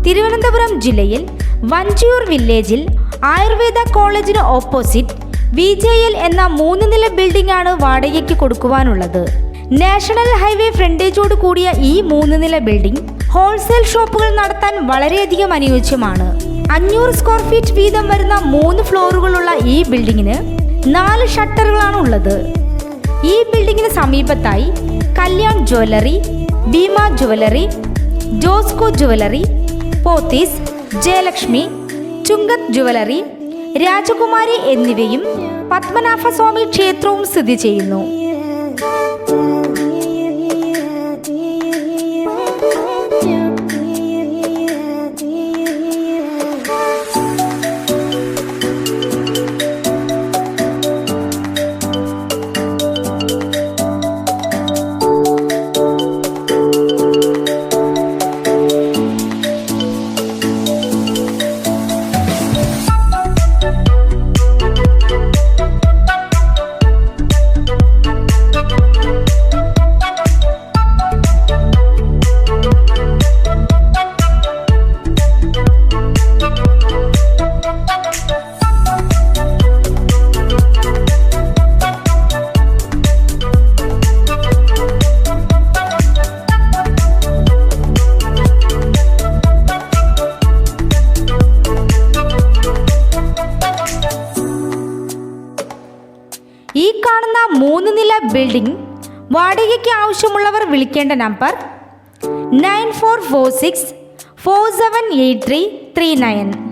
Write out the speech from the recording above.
തിരുവനന്തപുരം ജില്ലയിൽ വഞ്ചിയൂർ വില്ലേജിൽ ആയുർവേദ കോളേജിന് ഓപ്പോസിറ്റ് VJL എന്ന 3 നില ബിൽഡിംഗ് ആണ് വാടകയ്ക്ക് കൊടുക്കുവാനുള്ളത്. നാഷണൽ ഹൈവേ ഫ്രണ്ടേജോട് കൂടിയ ഈ 3 നില ബിൽഡിംഗ് ഹോൾസെയിൽ ഷോപ്പുകൾ നടത്താൻ വളരെയധികം അനുയോജ്യമാണ്. 500 സ്ക്വയർ ഫീറ്റ് വീതം വരുന്ന 3 ഫ്ലോറുകളുള്ള ഈ ബിൽഡിങ്ങിന് 4 ഷട്ടറുകളാണ് ഉള്ളത്. ഈ ബിൽഡിങ്ങിന് സമീപത്തായി Kalyan jewellery, Bhima jewellery, Josco jewellery, Pothys, Jayalakshmi, Chungath jewellery, Rajakumari എന്നിവയും പത്മനാഭസ്വാമി ക്ഷേത്രവും സ്ഥിതി ചെയ്യുന്നു. ഈ കാണുന്ന 3 നില ബിൽഡിംഗ് വാടകയ്ക്ക് ആവശ്യമുള്ളവർ വിളിക്കേണ്ട നമ്പർ 9446478339.